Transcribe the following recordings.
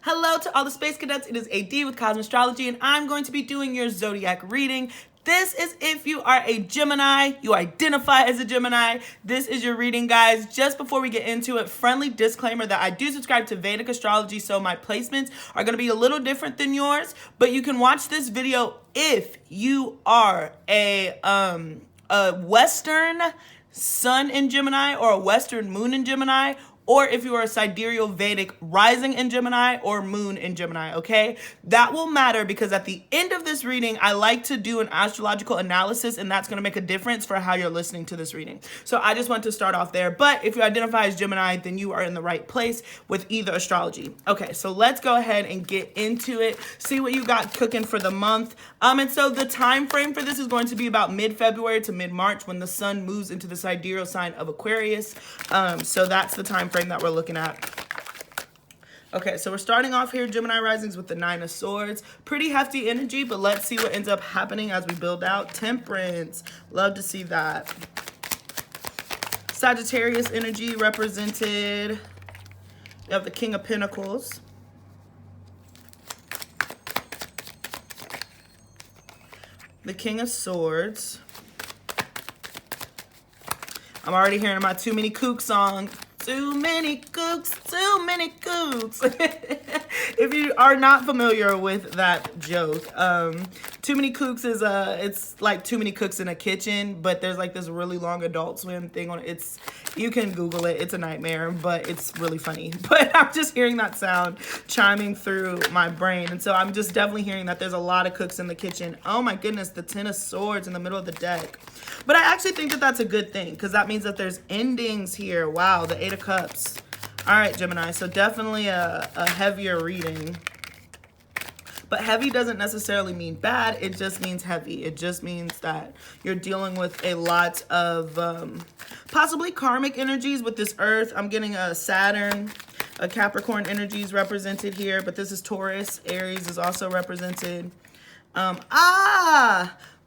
Hello to all the Space Cadets. It is AD with Cosmic Astrology, and I'm going to be doing your Zodiac reading. This is if you are a Gemini, you identify as a Gemini. This is your reading, guys. Just before we get into it, friendly disclaimer that I do subscribe to Vedic Astrology, so my placements are going to be a little different than yours, but you can watch this video if you are a Western Sun in Gemini or a Western Moon in Gemini, or if you are a sidereal Vedic rising in Gemini or moon in Gemini, okay? That will matter because at the end of this reading, I like to do an astrological analysis, and that's going to make a difference for how you're listening to this reading. So I just want to start off there. But if you identify as Gemini, then you are in the right place with either astrology. Okay, so let's go ahead and get into it, see what you got cooking for the month. And so the time frame for this is going to be about mid-February to mid-March when the sun moves into the sidereal sign of Aquarius. So that's the time frame that we're looking at. Okay, so we're starting off here, Gemini risings, with the Nine of Swords. Pretty hefty energy, but let's see what ends up happening as we build out. Temperance, love to see that. Sagittarius energy represented. You have the King of Pentacles. The King of Swords. I'm already hearing my Too Many Kooks song. Too many kooks, too many kooks. If you are not familiar with that joke, Too Many Kooks is it's like Too Many Cooks in a Kitchen, but there's like this really long Adult Swim thing on it. You can Google it. It's a nightmare, but it's really funny. But I'm just hearing that sound chiming through my brain, and so I'm just definitely hearing that there's a lot of cooks in the kitchen. Oh my goodness, the Ten of Swords in the middle of the deck. But I actually think that that's a good thing because that means that there's endings here. Wow, the Eight of Cups. All right, Gemini, so definitely a heavier reading. But heavy doesn't necessarily mean bad. It just means heavy. It just means that you're dealing with a lot of possibly karmic energies with this Earth. I'm getting a Saturn, a Capricorn energies represented here, but this is Taurus. Aries is also represented.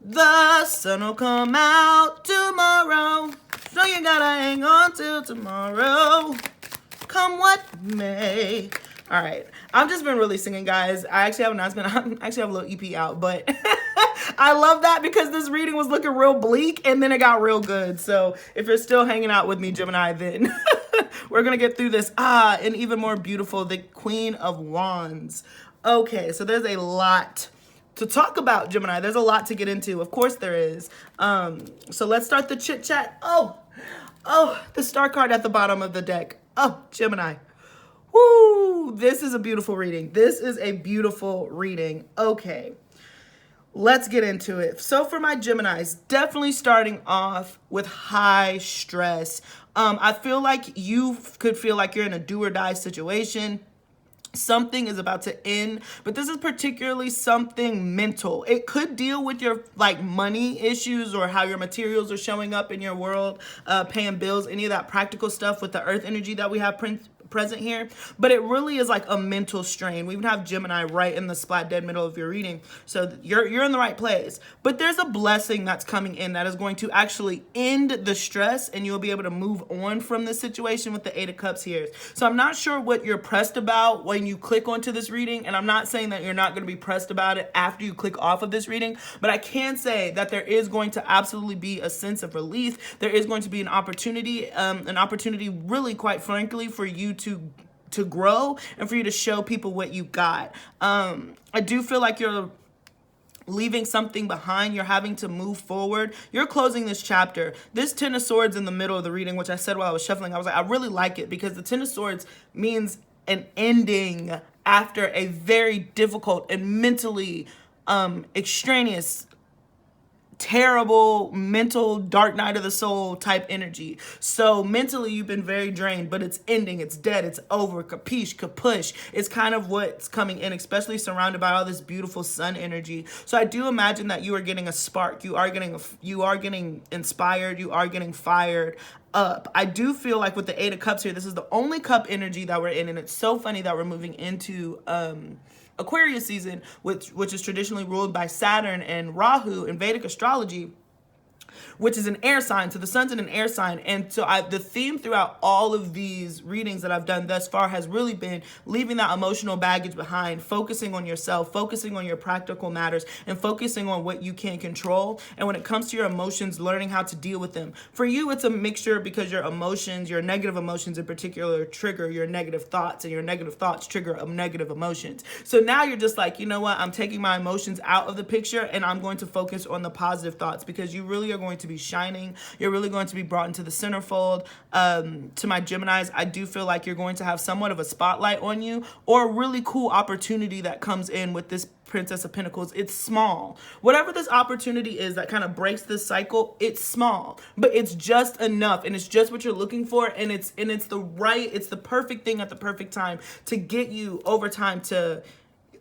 The sun will come out tomorrow, so you gotta hang on till tomorrow, come what may. All right, I've just been really singing, guys. I actually have an announcement. I actually have a little EP out, but I love that because this reading was looking real bleak, and then it got real good. So if you're still hanging out with me, Gemini, then we're gonna get through this. And even more beautiful, the Queen of Wands. Okay, so there's a lot to talk about, Gemini. There's a lot to get into. Of course there is. So let's start the chit chat. Oh, the star card at the bottom of the deck. Oh, Gemini. Woo! This is a beautiful reading. This is a beautiful reading. Okay, let's get into it. So for my Geminis, definitely starting off with high stress. I feel like you could feel like you're in a do or die situation. Something is about to end, but this is particularly something mental. It could deal with your like money issues or how your materials are showing up in your world, paying bills, any of that practical stuff with the Earth energy that we have present here, but it really is like a mental strain. We even have Gemini right in the splat dead middle of your reading, so you're in the right place. But there's a blessing that's coming in that is going to actually end the stress, and you'll be able to move on from this situation with the Eight of Cups here. So I'm not sure what you're pressed about when you click onto this reading, and I'm not saying that you're not going to be pressed about it after you click off of this reading, but I can say that there is going to absolutely be a sense of relief. There is going to be an opportunity really, quite frankly, for you to grow and for you to show people what you got. I do feel like you're leaving something behind. You're having to move forward. You're closing this chapter. This Ten of Swords in the middle of the reading, which I said while I was shuffling, I was like, I really like it because the Ten of Swords means an ending after a very difficult and mentally extraneous, terrible, mental, dark night of the soul type energy. So mentally you've been very drained, but it's ending, it's dead, it's over, capiche, kapush. It's kind of what's coming in, especially surrounded by all this beautiful sun energy. So I do imagine that you are getting a spark, you are getting inspired, you are getting fired up. I do feel like with the Eight of Cups here, this is the only cup energy that we're in, and it's so funny that we're moving into Aquarius season, which is traditionally ruled by Saturn and Rahu in Vedic astrology. which is an air sign. So the sun's in an air sign. And so the theme throughout all of these readings that I've done thus far has really been leaving that emotional baggage behind, focusing on yourself, focusing on your practical matters, and focusing on what you can control. And when it comes to your emotions, learning how to deal with them. For you, it's a mixture because your emotions, your negative emotions in particular, trigger your negative thoughts, and your negative thoughts trigger negative emotions. So now you're just like, you know what? I'm taking my emotions out of the picture and I'm going to focus on the positive thoughts, because you really are going to be shining. You're really going to be brought into the centerfold. To my Geminis, I do feel like you're going to have somewhat of a spotlight on you, or a really cool opportunity that comes in with this Princess of Pentacles. It's small. Whatever this opportunity is that kind of breaks this cycle, it's small, but it's just enough, and it's just what you're looking for, and it's the perfect thing at the perfect time to get you over time to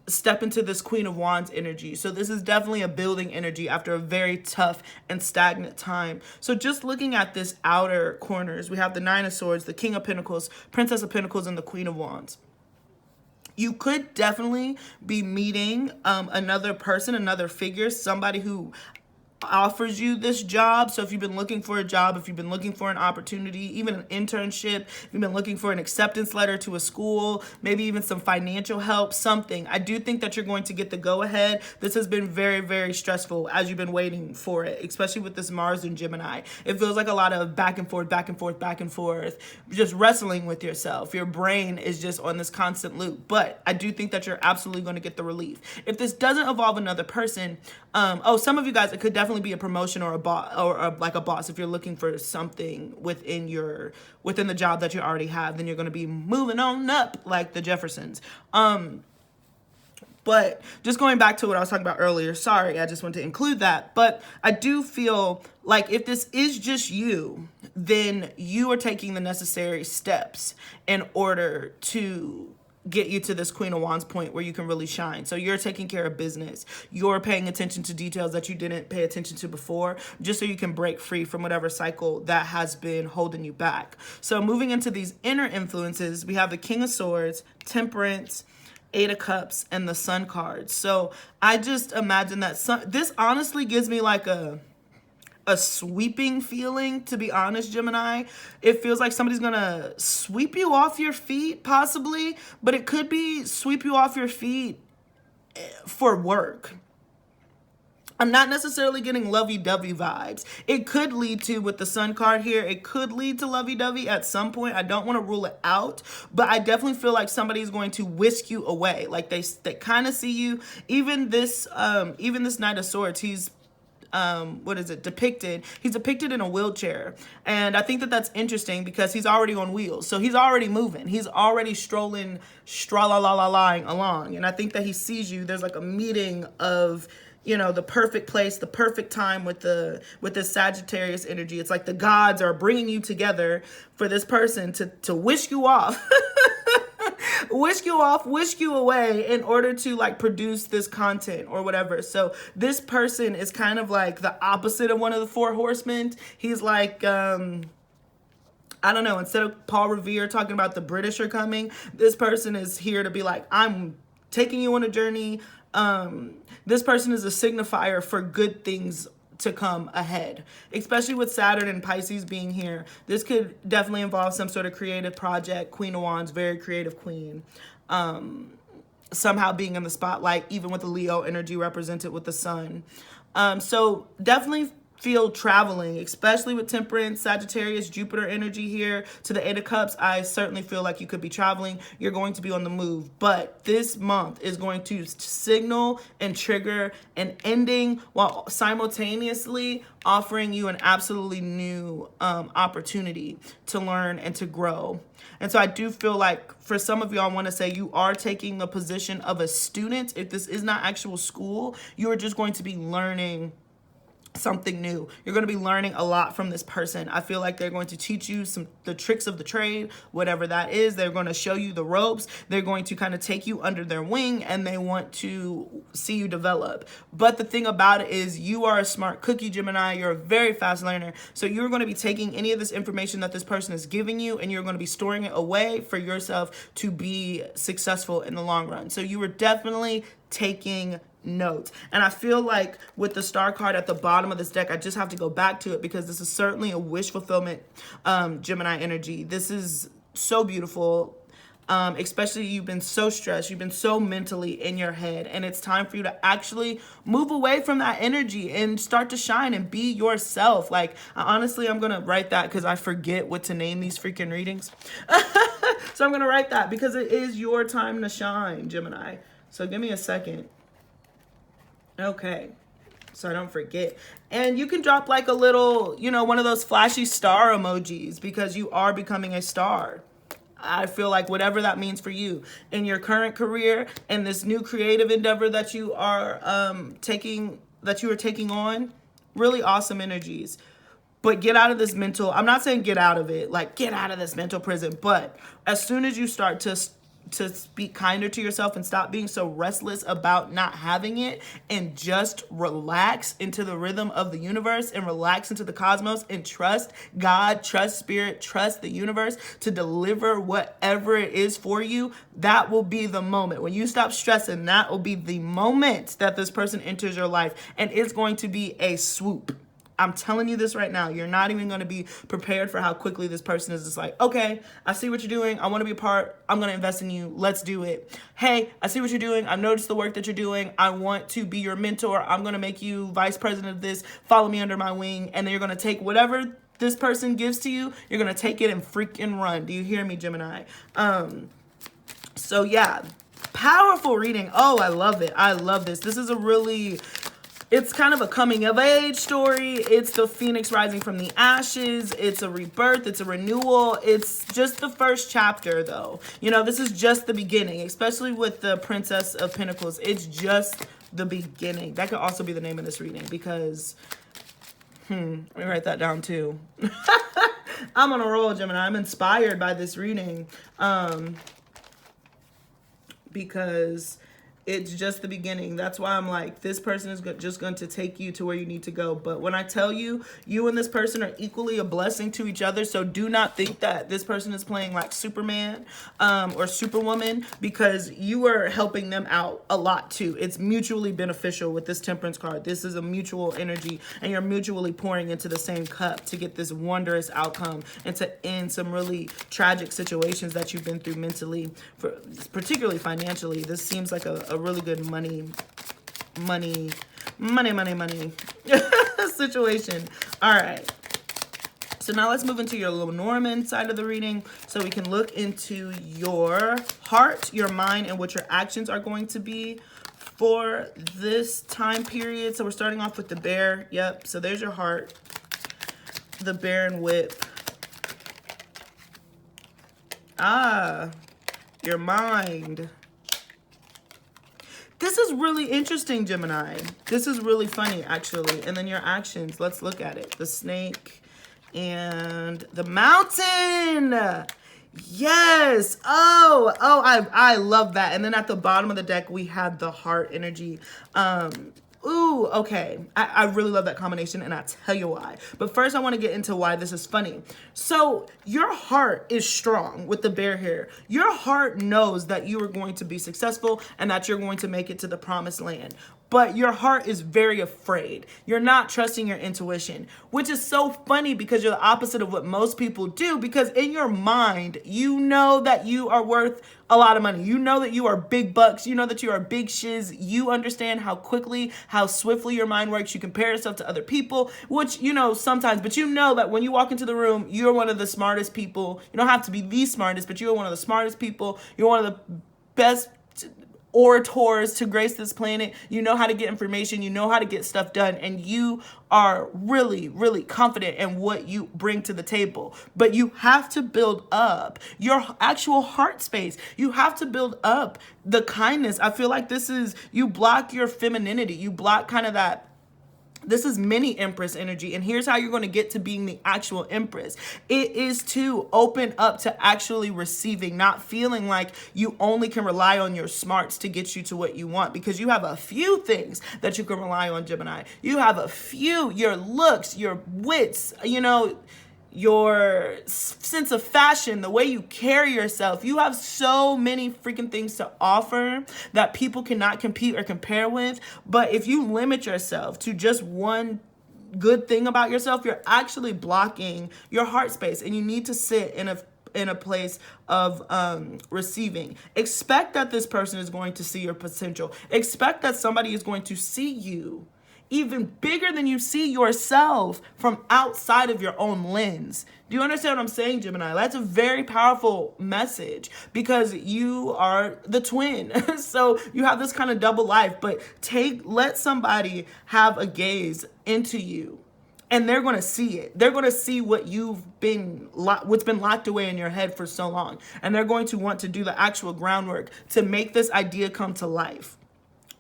step into this Queen of Wands energy. So this is definitely a building energy after a very tough and stagnant time. So just looking at this outer corners, we have the Nine of Swords, the King of Pentacles, Princess of Pentacles, and the Queen of Wands. You could definitely be meeting another person, another figure, somebody who offers you this job. So if you've been looking for a job, if you've been looking for an opportunity, even an internship, if you've been looking for an acceptance letter to a school, maybe even some financial help, something, I do think that you're going to get the go ahead. This has been very, very stressful as you've been waiting for it, especially with this Mars and Gemini. It feels like a lot of back and forth, back and forth, back and forth, just wrestling with yourself. Your brain is just on this constant loop, but I do think that you're absolutely going to get the relief. If this doesn't involve another person, some of you guys, it could definitely be a promotion or a boss, or like a boss. If you're looking for something within the job that you already have, then you're going to be moving on up like the Jeffersons. But just going back to what I was talking about earlier, sorry, I just want to include that. But I do feel like if this is just you, then you are taking the necessary steps in order to get you to this Queen of Wands point where you can really shine. So you're taking care of business. You're paying attention to details that you didn't pay attention to before, just so you can break free from whatever cycle that has been holding you back. So moving into these inner influences, we have the King of Swords, Temperance, Eight of Cups, and the Sun cards. So I just imagine that this honestly gives me like a sweeping feeling, to be honest, Gemini. It feels like somebody's gonna sweep you off your feet, possibly, but it could be sweep you off your feet for work. I'm not necessarily getting lovey-dovey vibes. It could lead to, with the Sun card here, it could lead to lovey-dovey at some point. I don't want to rule it out, but I definitely feel like somebody's going to whisk you away. Like they kind of see you. Even this Knight of Swords, he's depicted? He's depicted in a wheelchair. And I think that that's interesting because he's already on wheels. So he's already moving. He's already strolling, stra-la-la-la-lying along. And I think that he sees you. There's like a meeting of, the perfect place, the perfect time with this Sagittarius energy. It's like the gods are bringing you together for this person to whisk you off. Whisk you away in order to like produce this content or whatever. So this person is kind of like the opposite of one of the four horsemen. He's like, I don't know, instead of Paul Revere talking about the British are coming, this person is here to be like, I'm taking you on a journey. This person is a signifier for good things to come ahead, especially with Saturn and Pisces being here. This could definitely involve some sort of creative project. Queen of Wands, very creative queen. Somehow being in the spotlight, even with the Leo energy represented with the sun. So definitely feel traveling, especially with Temperance, Sagittarius, Jupiter energy here to the Eight of Cups. I certainly feel like you could be traveling. You're going to be on the move, but this month is going to signal and trigger an ending while simultaneously offering you an absolutely new opportunity to learn and to grow. And so I do feel like for some of y'all, I want to say you are taking the position of a student. If this is not actual school, you are just going to be learning something new. You're going to be learning a lot from this person. I feel like they're going to teach you the tricks of the trade, whatever that is. They're going to show you the ropes. They're going to kind of take you under their wing, and they want to see you develop. But the thing about it is you are a smart cookie, Gemini. You're a very fast learner. So you're going to be taking any of this information that this person is giving you, and you're going to be storing it away for yourself to be successful in the long run. So you are definitely taking note. And I feel like with the star card at the bottom of this deck, I just have to go back to it because this is certainly a wish fulfillment Gemini energy. This is so beautiful. Especially you've been so stressed, you've been so mentally in your head, and it's time for you to actually move away from that energy and start to shine and be yourself. Like, honestly, I'm gonna write that because I forget what to name these freaking readings. So I'm gonna write that because it is your time to shine, Gemini. So give me a second. Okay, so I don't forget. And you can drop like a little, you know, one of those flashy star emojis because you are becoming a star. I feel like whatever that means for you in your current career and this new creative endeavor that you are taking on, really awesome energies. But get out of this mental, I'm not saying get out of it, like get out of this mental prison, but as soon as you start to speak kinder to yourself and stop being so restless about not having it and just relax into the rhythm of the universe and relax into the cosmos and trust God, trust spirit, trust the universe to deliver whatever it is for you, that will be the moment. When you stop stressing, that will be the moment that this person enters your life, and it's going to be a swoop. I'm telling you this right now. You're not even going to be prepared for how quickly this person is just like, okay, I see what you're doing. I want to be a part. I'm going to invest in you. Let's do it. Hey, I see what you're doing. I've noticed the work that you're doing. I want to be your mentor. I'm going to make you vice president of this. Follow me under my wing. And then you're going to take whatever this person gives to you. You're going to take it and freaking run. Do you hear me, Gemini? So yeah, powerful reading. Oh, I love it. I love this. This is a really... It's kind of a coming of age story. It's the phoenix rising from the ashes. It's a rebirth. It's a renewal. It's just the first chapter though. You know, this is just the beginning, especially with the Princess of Pentacles. It's just the beginning. That could also be the name of this reading because, let me write that down too. I'm on a roll, Gemini. I'm inspired by this reading because it's just the beginning. That's why I'm like, this person is just going to take you to where you need to go. But when I tell you, you and this person are equally a blessing to each other. So do not think that this person is playing like Superman or Superwoman, because you are helping them out a lot too. It's mutually beneficial with this Temperance card. This is a mutual energy, and you're mutually pouring into the same cup to get this wondrous outcome and to end some really tragic situations that you've been through mentally, particularly financially. This seems like a really good money situation. All right. So now let's move into your Lenormand side of the reading so we can look into your heart, your mind, and what your actions are going to be for this time period. So we're starting off with the bear. Yep. So there's your heart, the bear and whip. Your mind. This is really interesting, Gemini. This is really funny, actually. And then your actions. Let's look at it. The snake and the mountain. Yes. Oh, I love that. And then at the bottom of the deck, we had the heart energy. Ooh, okay. I really love that combination, and I'll tell you why. But first, I want to get into why this is funny. So your heart is strong with the bear here. Your heart knows that you are going to be successful and that you're going to make it to the promised land. But your heart is very afraid. You're not trusting your intuition, which is so funny because you're the opposite of what most people do, because in your mind, you know that you are worth a lot of money. You know that you are big bucks. You know that you are big shiz. You understand how quickly, how swiftly your mind works. You compare yourself to other people, which, you know, sometimes, but you know that when you walk into the room, you're one of the smartest people. You don't have to be the smartest, but you're one of the smartest people. You're one of the best orators to grace this planet. You know how to get information. You know how to get stuff done. And you are really, really confident in what you bring to the table. But you have to build up your actual heart space. You have to build up the kindness. I feel like this is, you block your femininity. You block kind of that. This is mini Empress energy, and here's how you're going to get to being the actual Empress. It is to open up to actually receiving, not feeling like you only can rely on your smarts to get you to what you want, because you have a few things that you can rely on, Gemini. You have a few, your looks, your wits, you know, your sense of fashion, the way you carry yourself. You have so many freaking things to offer that people cannot compete or compare with. But if you limit yourself to just one good thing about yourself, you're actually blocking your heart space, and you need to sit in a place of receiving. Expect that this person is going to see your potential. Expect that somebody is going to see you even bigger than you see yourself from outside of your own lens. Do you understand what I'm saying, Gemini? That's a very powerful message because you are the twin. So you have this kind of double life, but let somebody have a gaze into you. And they're going to see it. They're going to see what's been locked away in your head for so long. And they're going to want to do the actual groundwork to make this idea come to life.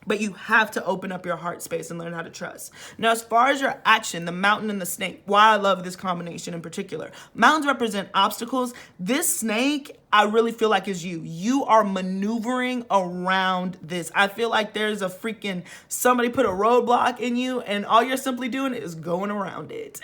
But you have to open up your heart space and learn how to trust. Now, as far as your action, the mountain and the snake, why I love this combination in particular. Mountains represent obstacles. This snake, I really feel like is you. You are maneuvering around this. I feel like there's somebody put a roadblock in you and all you're simply doing is going around it.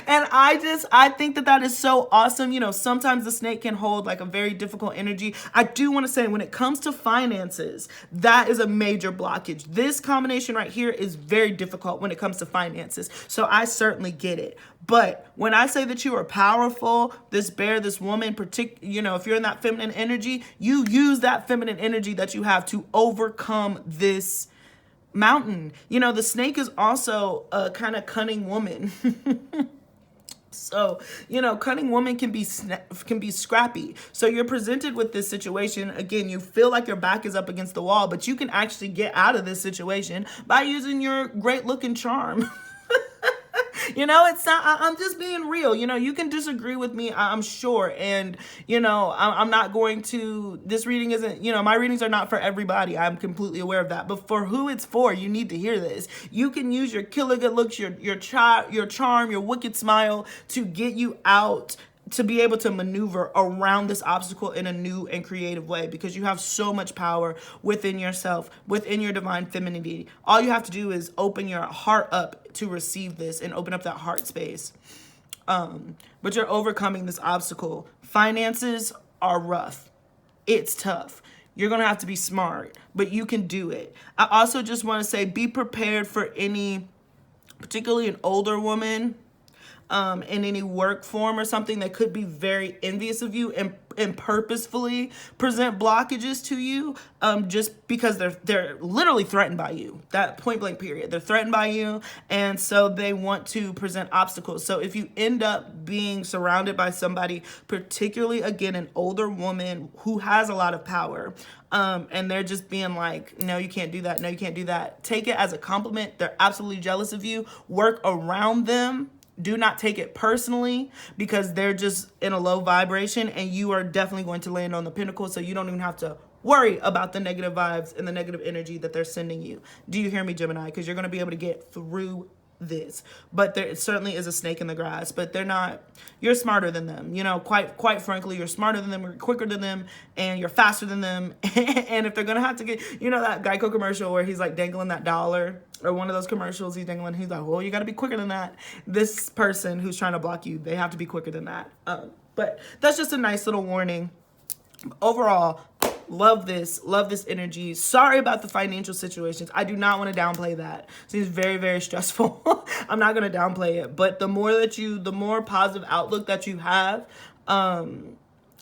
And I think that is so awesome. You know, sometimes the snake can hold like a very difficult energy. I do want to say when it comes to finances, that is a major blockage. This combination right here is very difficult when it comes to finances. So I certainly get it. But when I say that you are powerful, this bear, this woman, if you're in that feminine energy, you use that feminine energy that you have to overcome this mountain. You know, the snake is also a kind of cunning woman. So, cunning woman can be scrappy. So you're presented with this situation. Again, you feel like your back is up against the wall, but you can actually get out of this situation by using your great looking charm. It's not, I'm just being real. You can disagree with me, I'm sure. And, I'm not going to, this reading isn't, my readings are not for everybody. I'm completely aware of that. But for who it's for, you need to hear this. You can use your killer good looks, your charm, your wicked smile to get you out, to be able to maneuver around this obstacle in a new and creative way, because you have so much power within yourself, within your divine femininity. All you have to do is open your heart up to receive this and open up that heart space. But you're overcoming this obstacle. Finances are rough. It's tough. You're going to have to be smart, but you can do it. I also just want to say, be prepared for particularly an older woman, in any work form or something that could be very envious of you and purposefully present blockages to you, just because they're literally threatened by you. That point blank period. They're threatened by you, and so they want to present obstacles. So if you end up being surrounded by somebody, particularly again an older woman who has a lot of power, and they're just being like, no, you can't do that. No, you can't do that. Take it as a compliment. They're absolutely jealous of you. Work around them. Do not take it personally, because they're just in a low vibration and you are definitely going to land on the pinnacle. So you don't even have to worry about the negative vibes and the negative energy that they're sending you. Do you hear me, Gemini? Because you're going to be able to get through this. But there certainly is a snake in the grass, but you're smarter than them. Quite frankly, you're smarter than them, you're quicker than them, and you're faster than them. And if they're going to have to get, that Geico commercial where he's like dangling that dollar, or one of those commercials he's dangling, he's like, well, you got to be quicker than that. This person who's trying to block you, they have to be quicker than that. But that's just a nice little warning. Overall, love this energy. Sorry about the financial situations. I do not want to downplay that. Seems very, very stressful. I'm not going to downplay it. But the more positive outlook that you have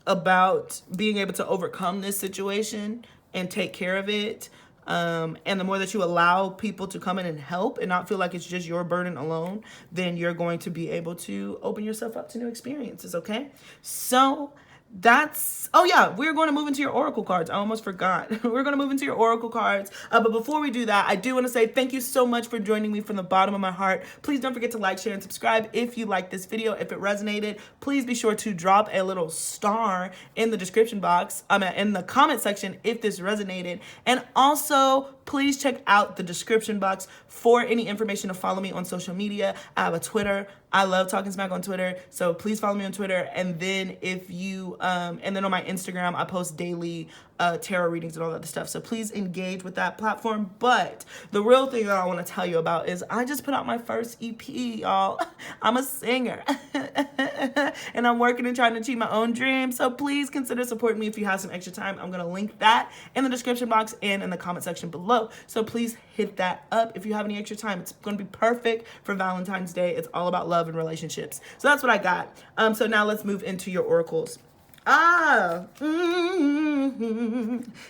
about being able to overcome this situation and take care of it, and the more that you allow people to come in and help and not feel like it's just your burden alone, then you're going to be able to open yourself up to new experiences, okay? So we're going to move into your oracle cards. I almost forgot. We're going to move into your oracle cards. But before we do that, I do want to say thank you so much for joining me from the bottom of my heart. Please don't forget to like, share, and subscribe if you like this video. If it resonated, please be sure to drop a little star in the description box, in the comment section if this resonated. And also, please check out the description box for any information to follow me on social media. I have a Twitter. I love talking smack on Twitter, so please follow me on Twitter. And then and then on my Instagram, I post daily tarot readings and all that other stuff. So please engage with that platform. But the real thing that I want to tell you about is I just put out my first EP, y'all. I'm a singer and I'm working and trying to achieve my own dreams. So please consider supporting me if you have some extra time. I'm going to link that in the description box and in the comment section below. So please hit that up if you have any extra time. It's going to be perfect for Valentine's Day. It's all about love and relationships. So that's what I got. So now let's move into your oracles.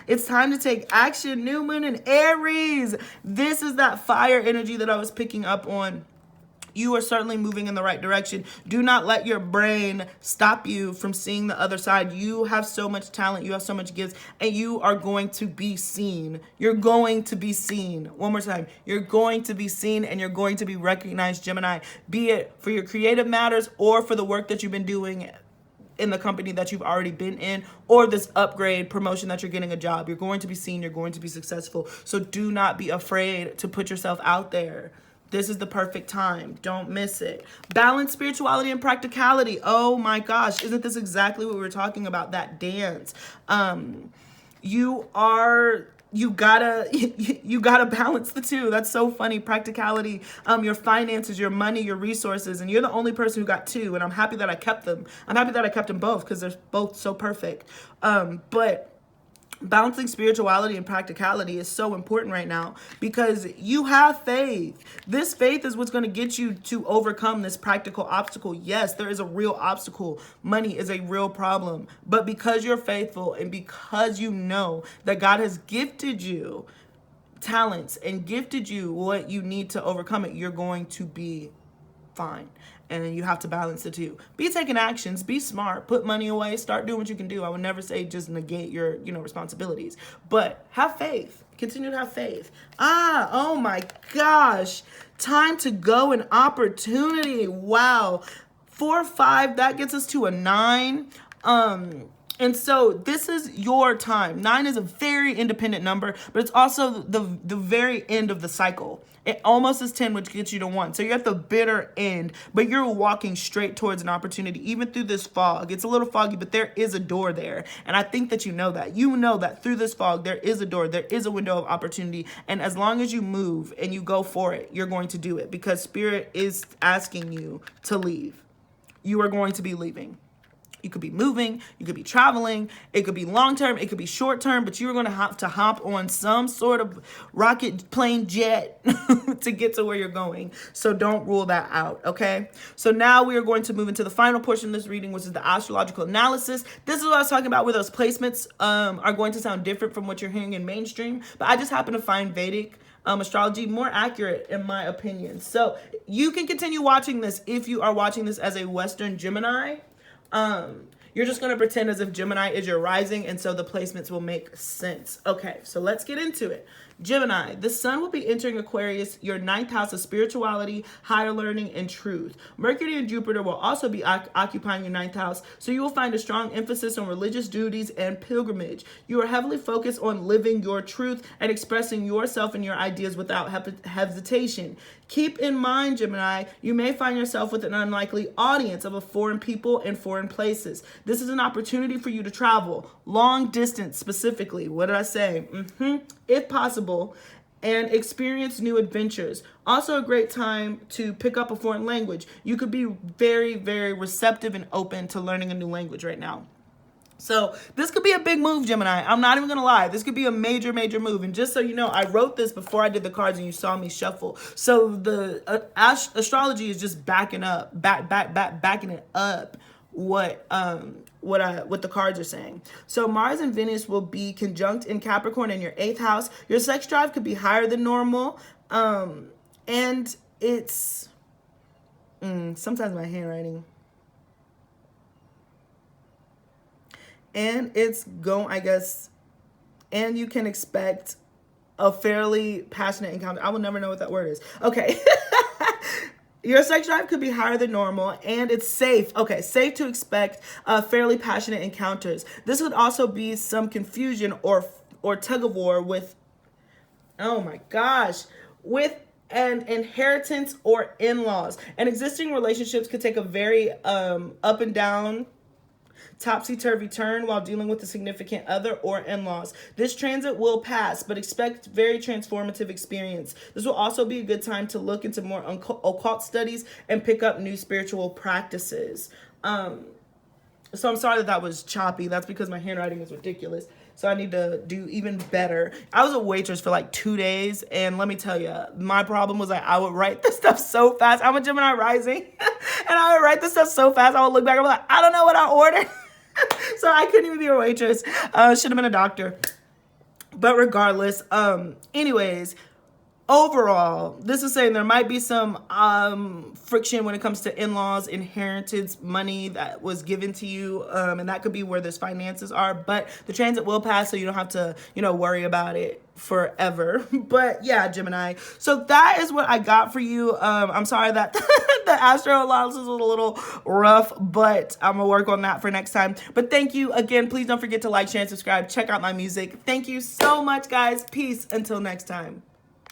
It's time to take action. New moon in Aries. This is that fire energy that I was picking up on. You are certainly moving in the right direction. Do not let your brain stop you from seeing the other side. You have so much talent. You have so much gifts, and you are going to be seen. You're going to be seen. One more time. You're going to be seen, and you're going to be recognized, Gemini, be it for your creative matters or for the work that you've been doing in the company that you've already been in, or this upgrade promotion that you're getting a job. You're going to be seen. You're going to be successful. So do not be afraid to put yourself out there. This is the perfect time. Don't miss it. Balance, spirituality, and practicality. Oh my gosh. Isn't this exactly what we were talking about? That dance. You gotta balance the two. That's so funny. Practicality, your finances, your money, your resources, and you're the only person who got two, and I'm happy that I kept them. I'm happy that I kept them both because they're both so perfect. But balancing spirituality and practicality is so important right now because you have faith. This faith is what's going to get you to overcome this practical obstacle. Yes, there is a real obstacle. Money is a real problem. But because you're faithful and because you know that God has gifted you talents and gifted you what you need to overcome it, you're going to be fine. And you have to balance the two. Be taking actions, be smart, put money away, start doing what you can do. I would never say just negate your, responsibilities, but have faith. Continue to have faith. Oh my gosh. Time to go and opportunity. Wow. 4, 5, that gets us to a 9. And so this is your time. 9 is a very independent number, but it's also the very end of the cycle. It almost is 10, which gets you to 1. So you're at the bitter end, but you're walking straight towards an opportunity, even through this fog. It's a little foggy, but there is a door there. And I think that you know that. You know that through this fog, there is a door. There is a window of opportunity. And as long as you move and you go for it, you're going to do it because Spirit is asking you to leave. You are going to be leaving. You could be moving, you could be traveling, it could be long-term, it could be short-term, but you're going to have to hop on some sort of rocket plane jet to get to where you're going. So don't rule that out, okay? So now we are going to move into the final portion of this reading, which is the astrological analysis. This is what I was talking about where those placements are going to sound different from what you're hearing in mainstream, but I just happen to find Vedic astrology more accurate in my opinion. So you can continue watching this if you are watching this as a Western Gemini. You're just going to pretend as if Gemini is your rising, and so the placements will make sense. Okay, so let's get into it. Gemini, the sun will be entering Aquarius, your 9th house of spirituality, higher learning, and truth. Mercury and Jupiter will also be occupying your 9th house, so you will find a strong emphasis on religious duties and pilgrimage. You are heavily focused on living your truth and expressing yourself and your ideas without hesitation. Keep in mind, Gemini, you may find yourself with an unlikely audience of foreign people and foreign places. This is an opportunity for you to travel, long distance specifically. What did I say? If possible, and experience new adventures. Also a great time to pick up a foreign language. You could be very, very receptive and open to learning a new language right now. So this could be a big move, Gemini. I'm not even going to lie. This could be a major, major move. And just so you know, I wrote this before I did the cards and you saw me shuffle. So the astrology is just backing it up what the cards are saying. So Mars and Venus will be conjunct in Capricorn in your 8th house. Your sex drive could be higher than normal. And it's sometimes my handwriting. And it's going, I guess, and you can expect a fairly passionate encounter. I will never know what that word is. Okay. Your sex drive could be higher than normal, and it's safe. Okay, safe to expect fairly passionate encounters. This would also be some confusion or tug of war with, oh my gosh, with an inheritance or in-laws. And existing relationships could take a very up and down Topsy-turvy turn while dealing with a significant other or in-laws. This transit will pass, but expect very transformative experience. This will also be a good time to look into more occult studies and pick up new spiritual practices. So I'm sorry that was choppy. That's because my handwriting is ridiculous. So I need to do even better. I was a waitress for like 2 days. And let me tell you, my problem was like I would write this stuff so fast. I'm a Gemini rising. And I would write this stuff so fast. I would look back and be like, I don't know what I ordered. So I couldn't even be a waitress. Should have been a doctor. But regardless, anyways, overall, this is saying there might be some friction when it comes to in-laws, inheritance, money that was given to you, and that could be where those finances are. But the transit will pass, so you don't have to, worry about it forever. But yeah, Gemini. So that is what I got for you. I'm sorry that the astro analysis was a little rough, but I'm gonna work on that for next time. But thank you again. Please don't forget to like, share, and subscribe. Check out my music. Thank you so much, guys. Peace until next time.